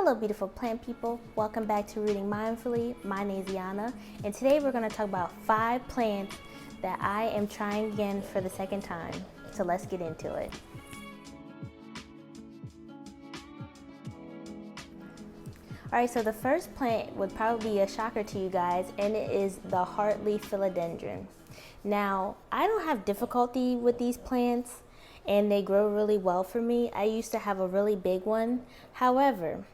Hello beautiful plant people, welcome back to Rooting Mindfully. My name is Yana, and today we're going to talk about 5 plants that I am trying again for the second time. So let's get into it. Alright, so the first plant would probably be a shocker to you guys, and it is the Harrington Philodendron. Now, I don't have difficulty with these plants, and they grow really well for me. I used to have a really big one. However,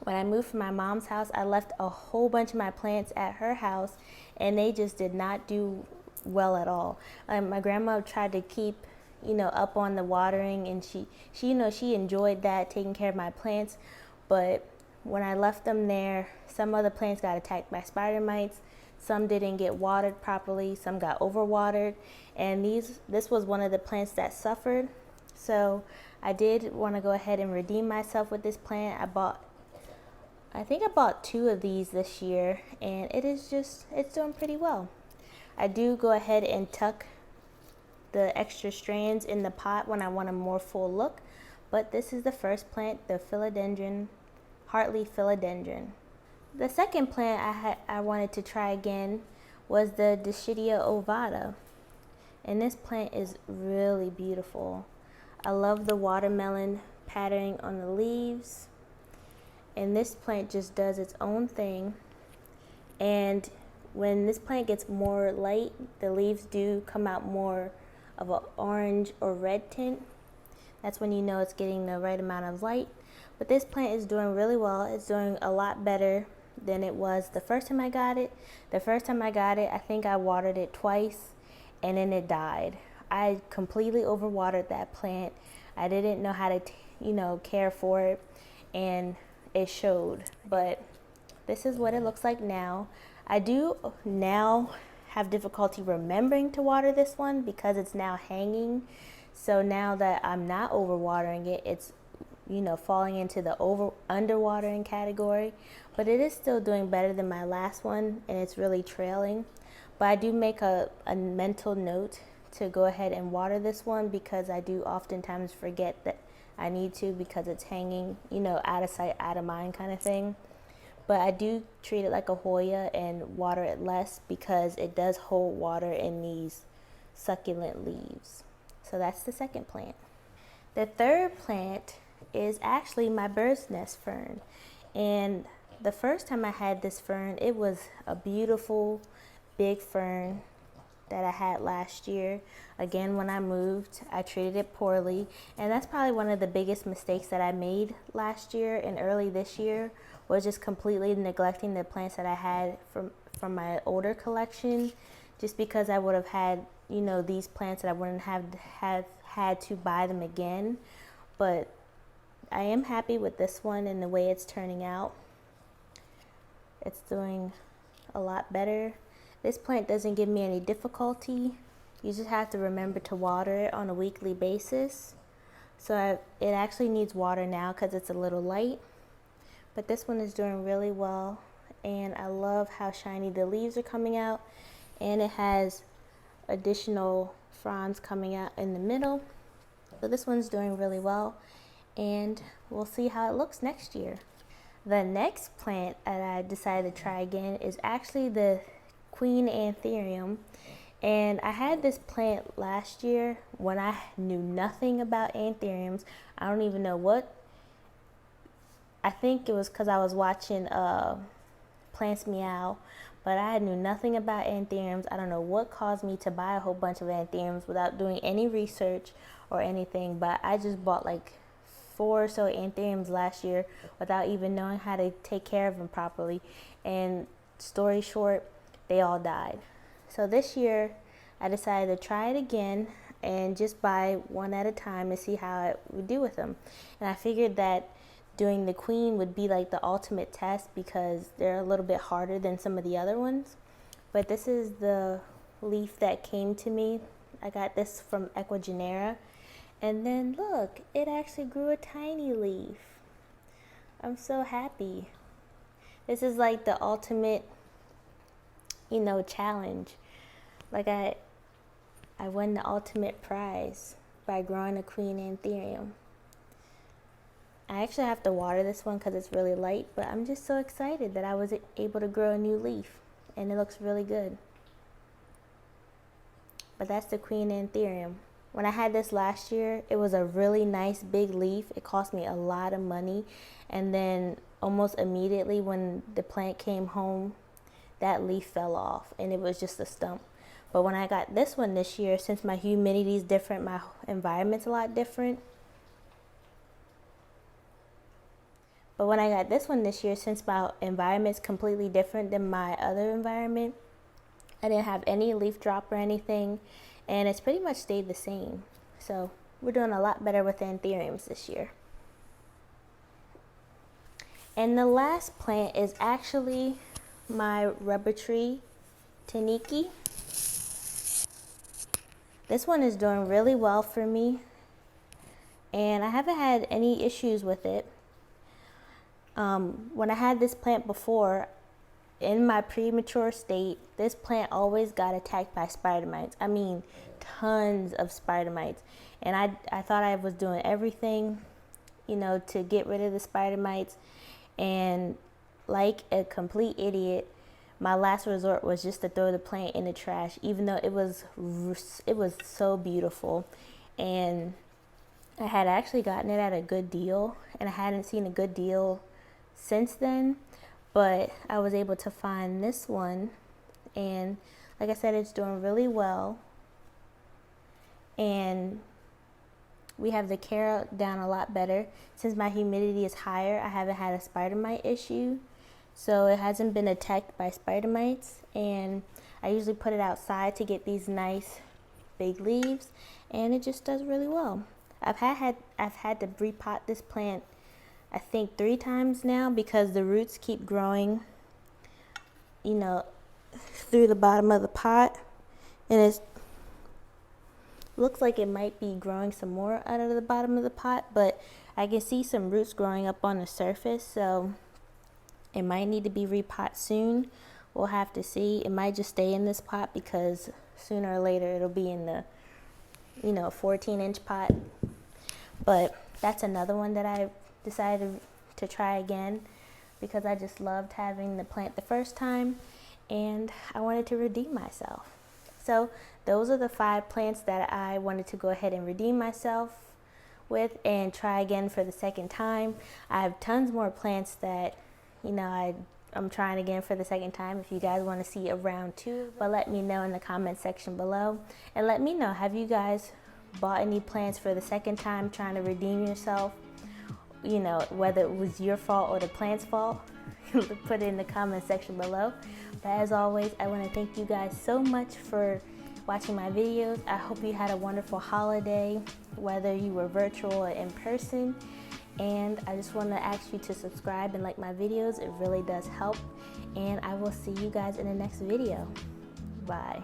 when I moved from my mom's house, I left a whole bunch of my plants at her house, and they just did not do well at all. My grandma tried to keep, up on the watering, and she enjoyed that, taking care of my plants. But when I left them there, some of the plants got attacked by spider mites. Some didn't get watered properly. Some got overwatered, and this was one of the plants that suffered. So I did want to go ahead and redeem myself with this plant. I think I bought 2 of these this year, and it's doing pretty well. I do go ahead and tuck the extra strands in the pot when I want a more full look, but this is the first plant, the Harrington Philodendron. The second plant I wanted to try again was the Dissidia Ovata, and this plant is really beautiful. I love the watermelon patterning on the leaves. And this plant just does its own thing, and when this plant gets more light, the leaves do come out more of an orange or red tint. That's when you know it's getting the right amount of light. But this plant is doing really well. It's doing a lot better than it was the first time I got it. The first time I got it, I think I watered it twice, and then it died. I completely overwatered that plant. I didn't know how to care for it, and it showed. But this is what it looks like now. I do now have difficulty remembering to water this one because it's now hanging. So now that I'm not overwatering it, it's falling into the underwatering category, but it is still doing better than my last one, and it's really trailing. But I do make a mental note to go ahead and water this one, because I do oftentimes forget that I need to, because it's hanging, out of sight, out of mind kind of thing. But I do treat it like a Hoya and water it less, because it does hold water in these succulent leaves. So that's the second plant. The third plant is actually my bird's nest fern. And the first time I had this fern, it was a beautiful big fern that I had last year. Again, when I moved, I treated it poorly, and that's probably one of the biggest mistakes that I made last year and early this year, was just completely neglecting the plants that I had from my older collection, just because I would have had these plants that I wouldn't have had to buy them again. But I am happy with this one and the way it's turning out. It's doing a lot better. This plant doesn't give me any difficulty. You just have to remember to water it on a weekly basis. So it actually needs water now because it's a little light. But this one is doing really well, and I love how shiny the leaves are coming out, and it has additional fronds coming out in the middle. So this one's doing really well, and we'll see how it looks next year. The next plant that I decided to try again is actually the Queen Anthurium, and I had this plant last year when I knew nothing about anthuriums. I don't even know what. I think it was because I was watching Plants Meow, but I knew nothing about anthuriums. I don't know what caused me to buy a whole bunch of anthuriums without doing any research or anything, but I just bought like 4 or so anthuriums last year without even knowing how to take care of them properly, and story short, they all died. So this year I decided to try it again and just buy one at a time to see how it would do with them. And I figured that doing the queen would be like the ultimate test, because they're a little bit harder than some of the other ones. But this is the leaf that came to me. I got this from Equigenera, and then look, it actually grew a tiny leaf. I'm so happy. This is like the ultimate challenge. Like I won the ultimate prize by growing a Queen Anthurium. I actually have to water this one because it's really light, but I'm just so excited that I was able to grow a new leaf, and it looks really good. But that's the Queen Anthurium. When I had this last year, it was a really nice big leaf. It cost me a lot of money, and then almost immediately when the plant came home, that leaf fell off and it was just a stump. But when I got this one this year, since my humidity is different, my environment's a lot different. But when I got this one this year, since my environment's completely different than my other environment, I didn't have any leaf drop or anything, and it's pretty much stayed the same. So we're doing a lot better with Anthuriums this year. And the last plant is actually my rubber tree, Tani. This one is doing really well for me, and I haven't had any issues with it. When I had this plant before, in my premature state, this plant always got attacked by spider mites. I mean, tons of spider mites. And I thought I was doing everything, you know, to get rid of the spider mites. And like a complete idiot, my last resort was just to throw the plant in the trash, even though it was so beautiful. And I had actually gotten it at a good deal, and I hadn't seen a good deal since then. But I was able to find this one, and like I said, it's doing really well. And we have the care down a lot better. Since my humidity is higher, I haven't had a spider mite issue. So it hasn't been attacked by spider mites. And I usually put it outside to get these nice big leaves, and it just does really well. I've had to repot this plant I think 3 times now because the roots keep growing, you know, through the bottom of the pot, and it looks like it might be growing some more out of the bottom of the pot, but I can see some roots growing up on the surface, so it might need to be repot soon. We'll have to see. It might just stay in this pot because sooner or later it'll be in the, you know, 14-inch pot. But that's another one that I decided to try again because I just loved having the plant the first time, and I wanted to redeem myself. So those are the 5 plants that I wanted to go ahead and redeem myself with and try again for the second time. I have tons more plants that, you know, I'm trying again for the second time if you guys want to see a round 2. But let me know in the comment section below, and let me know, have you guys bought any plants for the second time trying to redeem yourself? You know, whether it was your fault or the plant's fault. Put it in the comment section below. But as always, I want to thank you guys so much for watching my videos. I hope you had a wonderful holiday, whether you were virtual or in person. And I just want to ask you to subscribe and like my videos. It really does help. And I will see you guys in the next video. Bye.